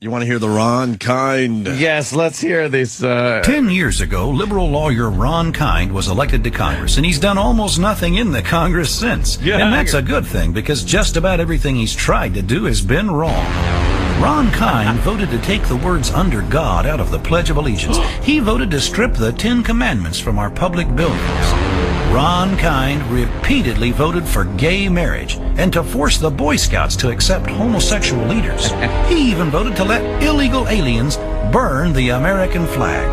You want to hear the Ron Kind? Yes, let's hear this. 10 years ago, liberal lawyer Ron Kind was elected to Congress, and he's done almost nothing in the Congress since. Yeah, and that's a good thing, because just about everything he's tried to do has been wrong. Ron Kind voted to take the words "under God" out of the Pledge of Allegiance. He voted to strip the 10 Commandments from our public buildings. Ron Kind repeatedly voted for gay marriage and to force the Boy Scouts to accept homosexual leaders. He even voted to let illegal aliens burn the American flag.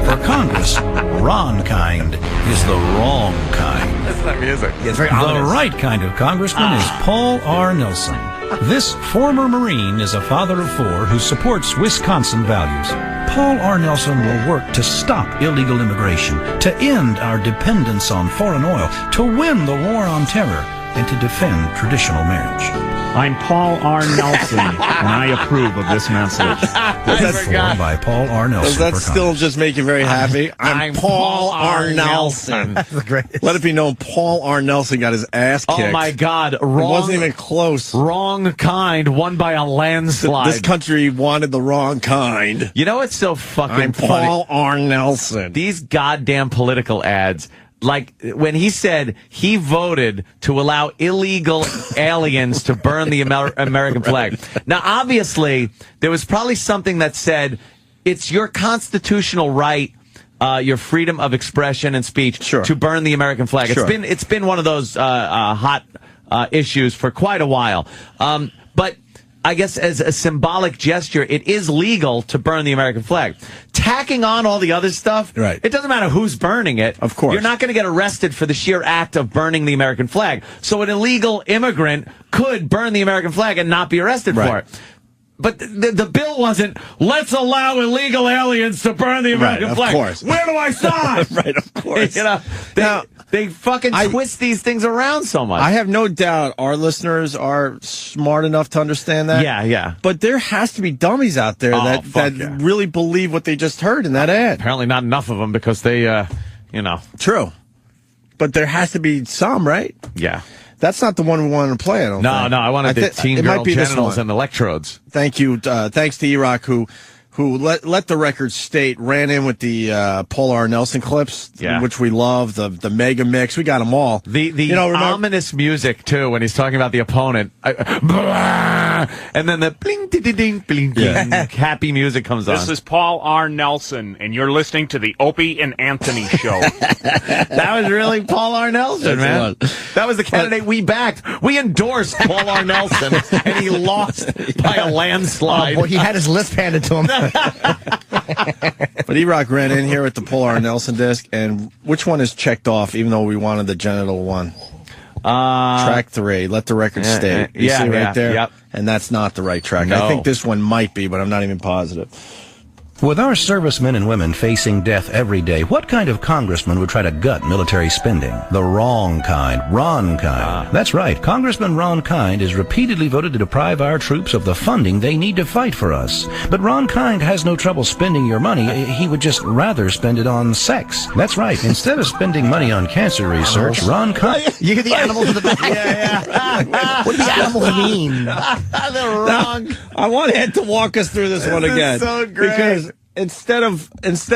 For Congress, Ron Kind is the wrong kind. That's not music. It's very The ominous. right kind of congressman is Paul R. Nelson. This former Marine is a father of 4 who supports Wisconsin values. Paul R. Nelson will work to stop illegal immigration, to end our dependence on foreign oil, to win the war on terror, and to defend traditional marriage. I'm Paul R. Nelson, and I approve of this message. Paid for by Paul R. Nelson. Does that for still Congress. just make you very happy? I'm Paul R. Nelson. Let it be known, Paul R. Nelson got his ass kicked. Oh my God! It Wrong. wasn't even close. Wrong kind. Won by a landslide. This country wanted the wrong kind. You know what's so fucking I'm funny? Paul R. Nelson. These goddamn political ads. Like when he said he voted to allow illegal aliens to burn the American flag. Now, obviously, there was probably something that said it's your constitutional right, your freedom of expression and speech to burn the American flag. Sure. It's been one of those hot issues for quite a while. But I guess as a symbolic gesture, it is legal to burn the American flag. Tacking on all the other stuff, right. It doesn't matter who's burning it. Of course. You're not going to get arrested for the sheer act of burning the American flag. So an illegal immigrant could burn the American flag and not be arrested for it. But the bill wasn't, let's allow illegal aliens to burn the American flag. Of course. Where do I sign? Right, of course. You know, they fucking twist these things around so much. I have no doubt our listeners are smart enough to understand that. Yeah. But there has to be dummies out there that really believe what they just heard in that ad. Apparently not enough of them because they, True. But there has to be some, right? Yeah. That's not the one we wanted to play, I don't think. No, I wanted the teen girl genitals and electrodes. Thank you. Thanks to E-Rock, who let the record state, ran in with the Paul R. Nelson clips, which we love, the mega mix. We got them all. The ominous music, too, when he's talking about the opponent. And then the bling, ding, ding, bling, ding, happy music comes on. This is Paul R. Nelson, and you're listening to the Opie and Anthony Show. That was really Paul R. Nelson, man. That was the candidate we backed. We endorsed Paul R. Nelson, and he lost by a landslide. Well, he had his list handed to him. But E-Rock ran in here with the Paul R. Nelson disc, and which one is checked off, even though we wanted the genital one? Track 3, let the record state. You see right there? Yep. And that's not the right track. No. I think this one might be, but I'm not even positive. With our servicemen and women facing death every day, what kind of congressman would try to gut military spending? The wrong kind. Ron Kind. That's right. Congressman Ron Kind is repeatedly voted to deprive our troops of the funding they need to fight for us. But Ron Kind has no trouble spending your money. He would just rather spend it on sex. That's right. Instead of spending money on cancer research, Ron Kind... You hear the animals in the back? Yeah. What do the animals mean? They're wrong. I want Ed to walk us through this one is again. so great. Because instead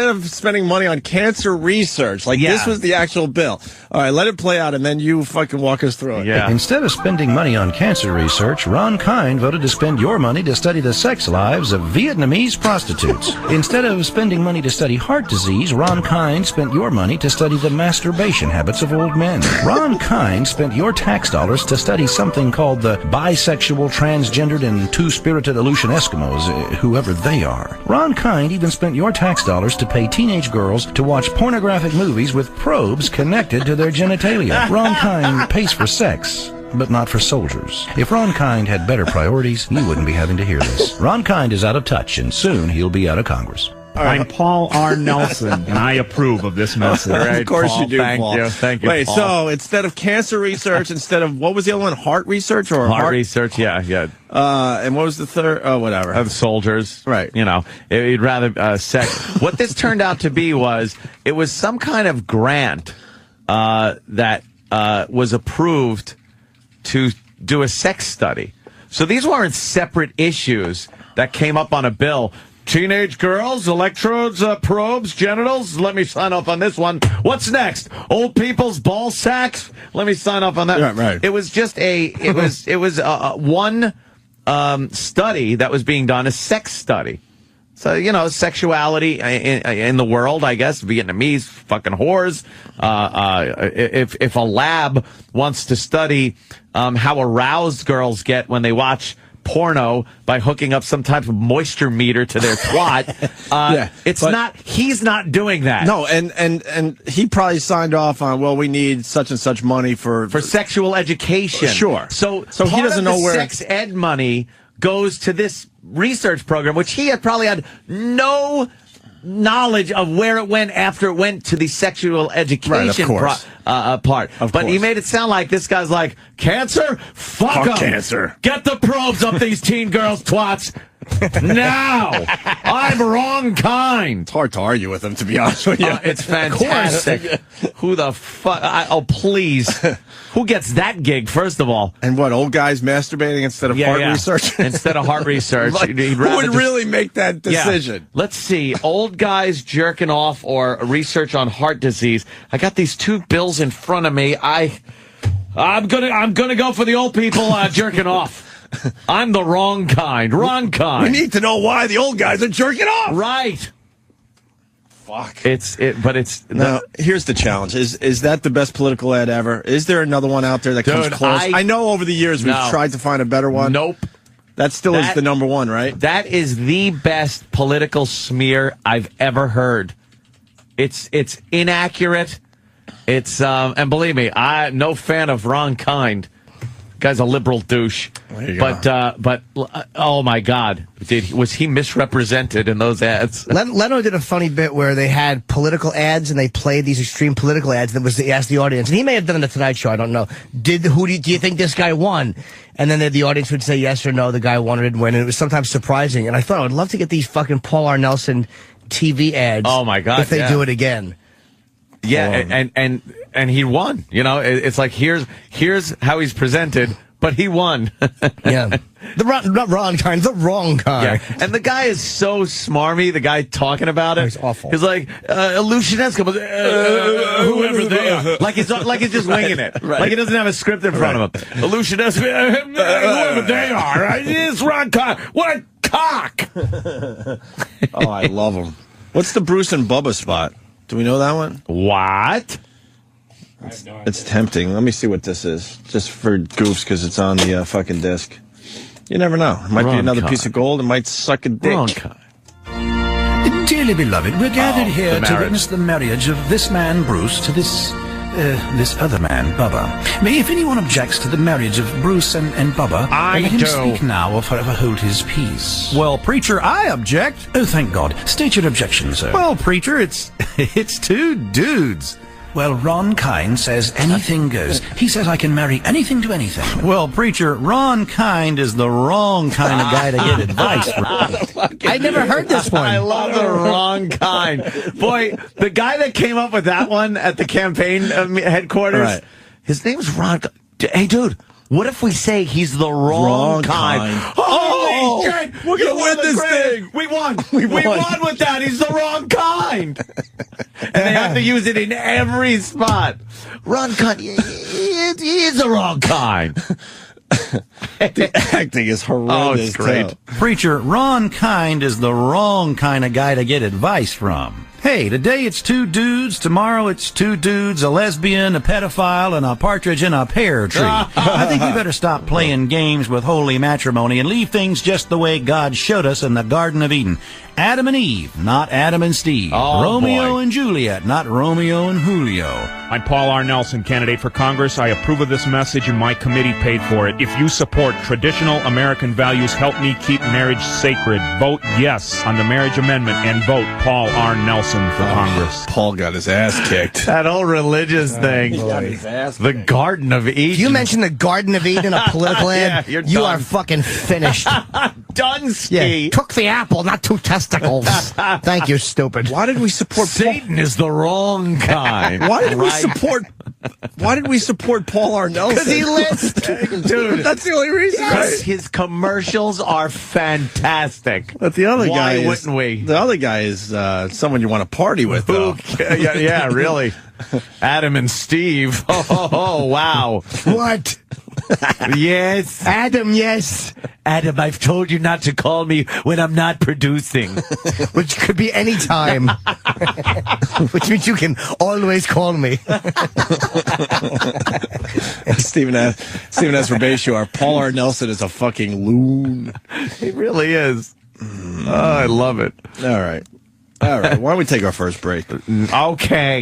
of spending money on cancer research, this was the actual bill. All right, let it play out, and then you fucking walk us through it. Yeah. Instead of spending money on cancer research, Ron Kind voted to spend your money to study the sex lives of Vietnamese prostitutes. Instead of spending money to study heart disease, Ron Kind spent your money to study the masturbation habits of old men. Ron Kind spent your tax dollars to study something called the bisexual, transgendered, and two-spirited Aleutian Eskimos, whoever they are. Ron Kind even spent your tax dollars to pay teenage girls to watch pornographic movies with probes connected to their genitalia. Ron Kind pays for sex, but not for soldiers. If Ron Kind had better priorities, you wouldn't be having to hear this. Ron Kind is out of touch, and soon he'll be out of Congress. I'm Paul R. Nelson, and I approve of this message. Of course Paul, you do, Paul. Thank you, Wait, Paul. so instead of cancer research, instead of, what was the other one? Heart research? Or Heart research, yeah. And what was the third? Oh, whatever. Of soldiers. Right. You know, he'd rather sex. What this turned out to be was, it was some kind of grant that was approved to do a sex study. So these weren't separate issues. that came up on a bill. Teenage girls, electrodes, probes, genitals. Let me sign off on this one. What's next? Old people's ball sacks. Let me sign off on that. Yeah, right. It was just one study that was being done, a sex study. So, sexuality in the world, I guess, Vietnamese fucking whores. If a lab wants to study how aroused girls get when they watch porno by hooking up some type of moisture meter to their twat, he's not doing that. No, and he probably signed off on, well, we need such and such money for sexual education. Sure. So he doesn't know where sex ed money goes to this research program, which he had probably had no knowledge of where it went after it went to the sexual education part. But he made it sound like this guy's like, cancer? Fuck 'em. Cancer. Get the probes up these teen girls' twats. Now! I'm wrong kind. It's hard to argue with him, to be honest with you. It's fantastic. Who the fuck? Please. Who gets that gig, first of all? And what, old guys masturbating instead of heart research? Instead of heart research. Like, who would really make that decision? Yeah. Let's see. Old guys jerking off or research on heart disease. I got these two bills in front of me. I'm gonna go for the old people jerking off. I'm the wrong kind. Wrong kind. We need to know why the old guys are jerking off. Right. Fuck. Now, here's the challenge. Is that the best political ad ever? Is there another one out there that comes close? I know over the years we've tried to find a better one. Nope. That still is the number one, right? That is the best political smear I've ever heard. It's inaccurate. It's and believe me, I'm no fan of wrong kind. Guy's a liberal douche. But oh my God, was he misrepresented in those ads? Leno did a funny bit where they had political ads and they played these extreme political ads. They asked the audience, and he may have done it on the Tonight Show. I don't know. Do you think this guy won? And then the audience would say yes or no. The guy won or didn't win. And it was sometimes surprising. And I thought I would love to get these fucking Paul R. Nelson TV ads. Oh my God! If they do it again. Yeah, and he won. It's like here's how he's presented, but he won. Yeah, not wrong kind, the wrong kind. Yeah, and the guy is so smarmy. The guy talking about it, he's awful. He's like Lucinesco, whoever they are, like he's just winging it, right. Like he doesn't have a script in front of him. Lucinesco, whoever they are, it's wrong kind. What a cock! Oh, I love him. What's the Bruce and Bubba spot? Do we know that one? What? It's tempting. Let me see what this is. Just for goofs, because it's on the fucking disc. You never know. It might be another piece of gold. It might suck a dick. Wrong kind. Dearly beloved, we're gathered here to witness the marriage of this man, Bruce, to this other man, Bubba. If anyone objects to the marriage of Bruce and Bubba, let him speak now or forever hold his peace. Well, preacher, I object. Oh, thank God. State your objection, sir. Well, preacher, it's two dudes. Well, Ron Kind says anything goes. He says I can marry anything to anything. Well, preacher, Ron Kind is the wrong kind of guy to get advice from. I never heard this one. I love the wrong kind. Boy, the guy that came up with that one at the campaign headquarters, his name's Ron. Hey, dude, what if we say he's the wrong kind? Holy shit! We're gonna win this thing. We won. We won with that. He's the wrong kind. And they have to use it in every spot. Ron Kind, he is the wrong kind. The acting is horrendous. Oh, it's great. Preacher, Ron Kind is the wrong kind of guy to get advice from. Hey, today it's two dudes, tomorrow it's two dudes, a lesbian, a pedophile, and a partridge in a pear tree. I think we better stop playing games with holy matrimony and leave things just the way God showed us in the Garden of Eden. Adam and Eve, not Adam and Steve. Oh, Romeo boy. and Juliet, not Romeo and Julio. I'm Paul R. Nelson, candidate for Congress. I approve of this message and my committee paid for it. If you support traditional American values, help me keep marriage sacred. Vote yes on the marriage amendment and vote Paul R. Nelson for Congress. Paul got his ass kicked. That whole religious thing. The Garden of Eden. If you mention the Garden of Eden in a political ad, you're you done. are fucking finished. Dunsky. Yeah, took the apple, not two testicles. Thank you, stupid. Why did we support Satan is the wrong kind. Why did we support Why did we support Paul R. Nelson? Because he lists. Dude, that's the only reason. Right? His commercials are fantastic. But the other guy Why wouldn't we? The other guy is someone you want to party with, though. Yeah, really. Adam and Steve. Oh, wow. What? Yes. Adam, yes. Adam, I've told you not to call me when I'm not producing. Which could be any time. Which means you can always call me. Stephen S. Rabeshu, our Paul R. Nelson is a fucking loon. He really is. Oh, I love it. All right. Why don't we take our first break? Okay.